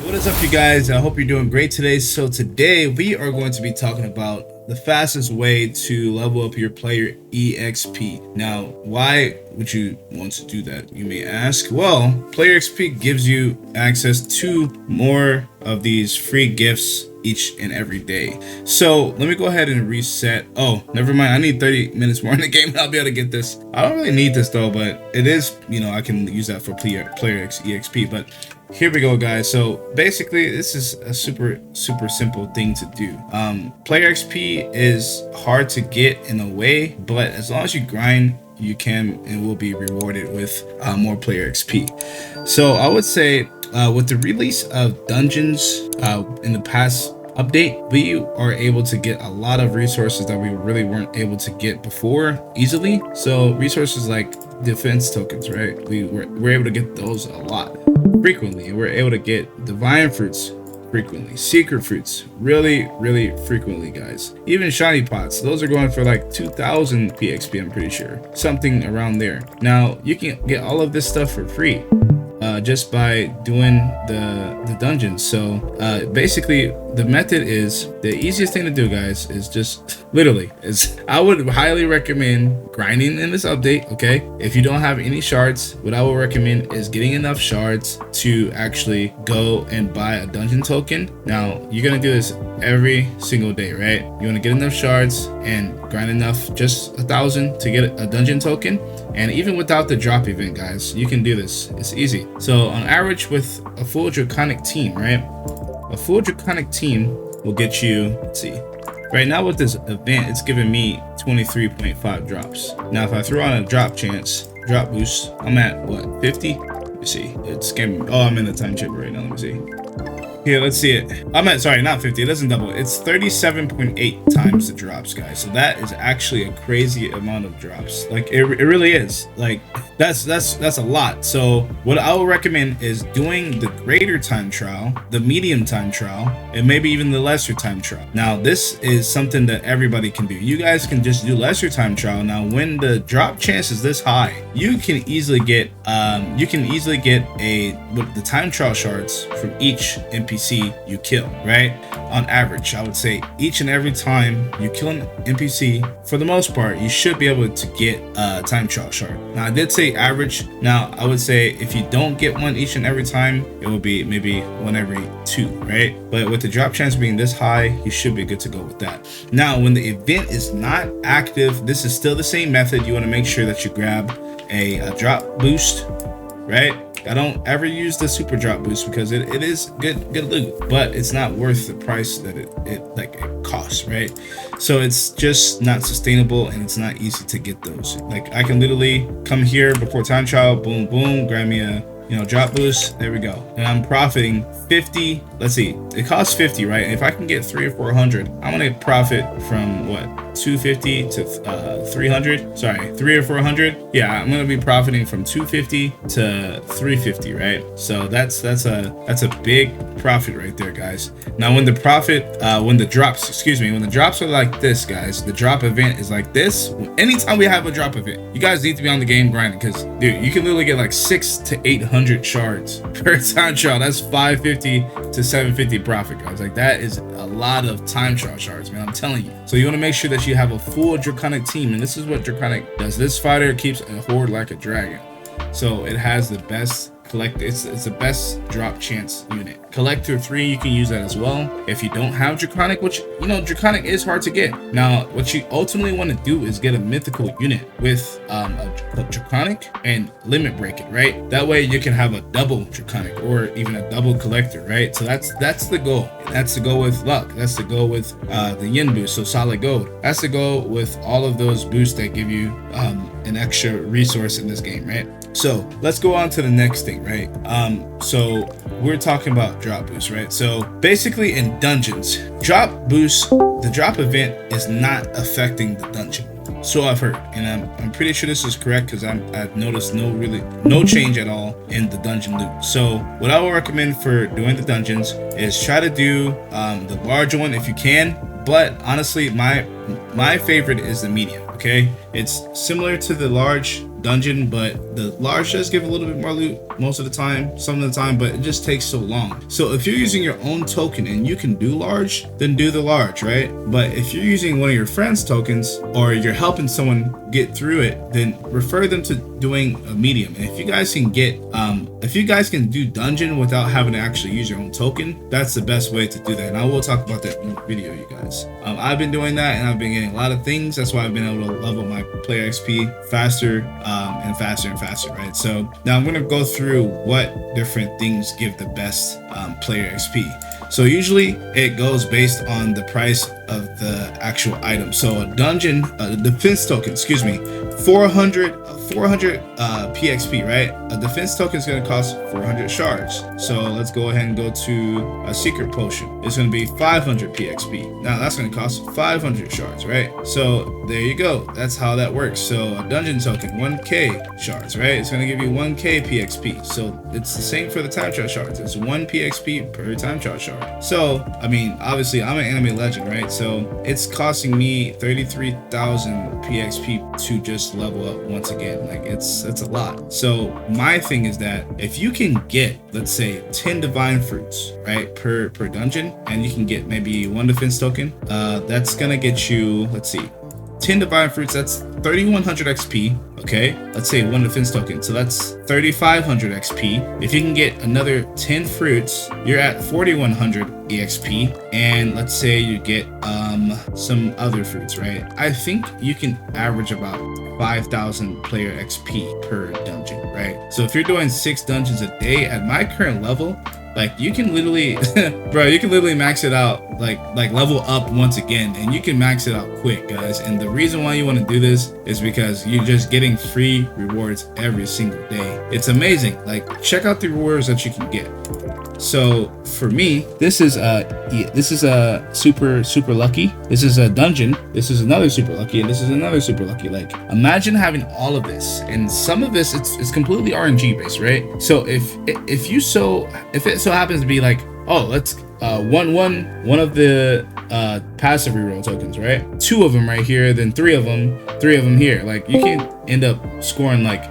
What is up, you guys? I hope you're doing great today. So today we are going to be talking about the fastest way to level up your player EXP. Now, why would you want to do that, you may ask? Well, player XP gives you access to more of these free gifts each and every day. So let me go ahead and reset. Oh, never mind. I need 30 minutes more in the game and I'll be able to get this. I don't really need this though, but it is, I can use that for player EXP. But here we go, guys. So basically this is a super simple thing to do. Player XP is hard to get in a way, but as long as you grind, you can and will be rewarded with more player XP. So I would say with the release of dungeons in the past update, we are able to get a lot of resources that we really weren't able to get before easily. So resources like defense tokens, right? We're able to get those a lot frequently. We're able to get divine fruits frequently, secret fruits really frequently, guys. Even shiny pots, those are going for like 2,000 PXP, I'm pretty sure, something around there. Now you can get all of this stuff for free just by doing the dungeons. So basically the method is, the easiest thing to do, guys, is just I would highly recommend grinding in this update. Okay, if you don't have any shards, what I will recommend is getting enough shards to actually go and buy a dungeon token. Now you're gonna do this every single day, right? You want to get enough shards and grind enough, just 1,000 to get a dungeon token. And even without the drop event, guys, you can do this. It's easy. So on average, with a full draconic team, right? A full draconic team will get you, let's see, right now with this event, it's giving me 23.5 drops. Now if I throw on a drop boost, I'm at what, 50? Let me see. It's giving me, oh, I'm in the time chip right now. Let me see. Here, let's see it. I'm at, sorry, not 50. It doesn't double. It's 37.8 times the drops, guys. So that is actually a crazy amount of drops. Like it really is. Like that's a lot. So what I would recommend is doing the greater time trial, the medium time trial, and maybe even the lesser time trial. Now this is something that everybody can do. You guys can just do lesser time trial. Now when the drop chance is this high, you can easily get the time trial shards from each NPC you kill, right? On average, I would say each and every time you kill an NPC, for the most part, you should be able to get a time trial shard. Now I did say average. Now I would say if you don't get one each and every time, it will be maybe one every 2, right? But with the drop chance being this high, you should be good to go with that. Now when the event is not active, this is still the same method. You want to make sure that you grab a drop boost, right? I don't ever use the super drop boost because it is good loot, but it's not worth the price that it costs, right? So it's just not sustainable and it's not easy to get those. Like I can literally come here before time trial, boom, grab me a drop boost, there we go, and I'm profiting 50. Let's see, it costs 50, right? If I can get 300 or 400, I'm gonna profit from what, 250 to 300, sorry, 300 or 400. Yeah, I'm gonna be profiting from 250 to 350, right? So that's a big profit right there, guys. Now when the drops are like this, guys, the drop event is like this. Anytime we have a drop event, you guys need to be on the game grinding, because dude, you can literally get like 600 to 800 shards per time trial. That's 550 to 750 profit, guys. Like that is a lot of time trial shards, man, I'm telling you. So you want to make sure that you have a full draconic team, and this is what draconic does. This fighter keeps a horde like a dragon, so it has the best it's the best drop chance unit. Collector 3, you can use that as well if you don't have draconic, which draconic is hard to get. Now what you ultimately want to do is get a mythical unit with a draconic and limit break it, right? That way you can have a double draconic or even a double collector, right? So that's the goal. That's to go with luck. That's to go with the yin boost, so solid gold. That's to go with all of those boosts that give you an extra resource in this game, right? So let's go on to the next thing, right? So we're talking about drop boost, right? So basically in dungeons, drop boost, the drop event is not affecting the dungeon. So I've heard, and I'm pretty sure this is correct because I've noticed no change at all in the dungeon loot. So what I would recommend for doing the dungeons is try to do the large one if you can. But honestly, my favorite is the medium. Okay, it's similar to the large dungeon, but the large does give a little bit more loot most of the time, some of the time, but it just takes so long. So if you're using your own token and you can do large, then do the large, right? But if you're using one of your friends' tokens, or you're helping someone get through it, then refer them to doing a medium. And if you guys can get if you guys can do dungeon without having to actually use your own token, that's the best way to do that, and I will talk about that in the video, you guys. I've been doing that, and I've been getting a lot of things. That's why I've been able to level my player XP faster and faster and faster, right? So now I'm going to go through what different things give the best player XP. So usually it goes based on the price of the actual item. So a dungeon, defense token, excuse me, 400 PXP, right? A defense token is going to cost 400 shards. So let's go ahead and go to a secret potion. It's going to be 500 PXP. Now that's going to cost 500 shards, right? So there you go. That's how that works. So a dungeon token, 1k shards, right? It's going to give you 1k PXP. So it's the same for the time trial shards. It's 1 PXP per time trial shard. So I mean, obviously I'm an anime legend, right? So it's costing me 33,000 PXP to just level up once again. Like that's a lot. So my thing is that if you can get, let's say 10 divine fruits, right, per dungeon, and you can get maybe 1 defense token, that's gonna get you, let's see, 10 divine fruits, that's 3100 XP. Okay, let's say 1 defense token, so that's 3500 XP. If you can get another 10 fruits, you're at 4100 EXP. And let's say you get some other fruits, right? I think you can average about 5,000 player XP per dungeon, right? So if you're doing 6 dungeons a day at my current level, like you can literally bro, you can literally max it out, like level up once again, and you can max it out quick, guys. And the reason why you want to do this is because you're just getting free rewards every single day. It's amazing. Like check out the rewards that you can get. So for me, this is a super lucky. This is a dungeon. This is another super lucky, and this is another super lucky. Like imagine having all of this, and some of this it's completely RNG based, right? So if it so happens to be like, oh, let's one of the passive reroll tokens, right? 2 of them right here, then 3 of them here. Like you can end up scoring like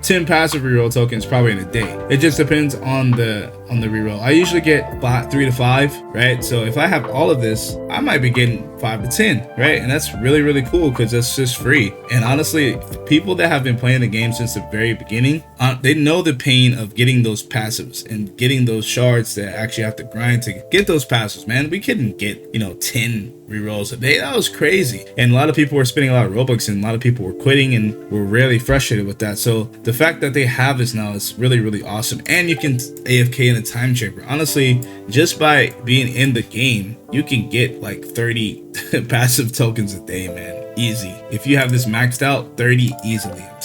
10 passive reroll tokens probably in a day. It just depends on the reroll. I usually get 3 to 5, right? So if I have all of this, I might be getting 5 to 10, right? And that's really cool because that's just free. And honestly, people that have been playing the game since the very beginning, they know the pain of getting those passives and getting those shards that actually have to grind to get those passives, man. We couldn't get 10 rerolls a day. That was crazy. And a lot of people were spending a lot of Robux, and a lot of people were quitting and were really frustrated with that. So the fact that they have this now is really awesome. And you can AFK in a time chamber. Honestly, just by being in the game, you can get like 30 passive tokens a day, man. Easy. If you have this maxed out, 30 easily. I'm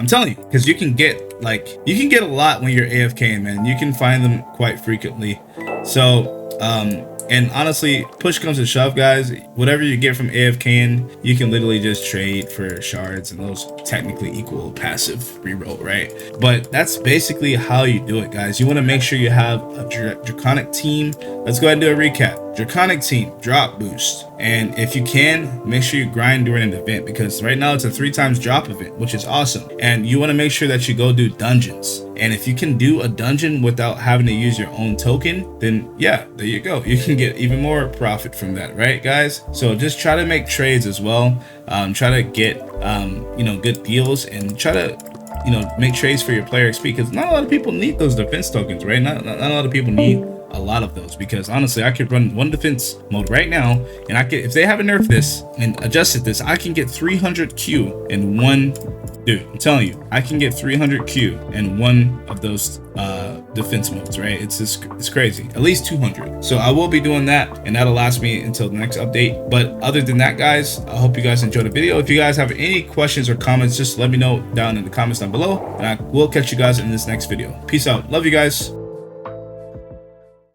telling you, because you can get a lot when you're AFKing, man. You can find them quite frequently. So and honestly, push comes to shove, guys, whatever you get from AFKing, you can literally just trade for shards, and those technically equal passive reroll, right? But that's basically how you do it, guys. You want to make sure you have a draconic team. Let's go ahead and do a recap. Draconic team, drop boost. And if you can, make sure you grind during an event, because right now it's a 3 times drop event, which is awesome. And you want to make sure that you go do dungeons. And if you can do a dungeon without having to use your own token, then yeah, there you go. You can get even more profit from that, right, guys? So just try to make trades as well. Try to get good deals, and try to make trades for your player XP, because not a lot of people need those defense tokens, right? Not a lot of people need a lot of those, because honestly, I could run 1 defense mode right now, and I could, if they haven't nerfed this and adjusted this, I can get 300 Q in 1. Dude, I'm telling you, I can get 300 Q in 1 of those defense modes, right? It's crazy. At least 200. So I will be doing that, and that'll last me until the next update. But other than that, guys, I hope you guys enjoyed the video. If you guys have any questions or comments, just let me know down in the comments down below, and I will catch you guys in this next video. Peace out. Love you guys.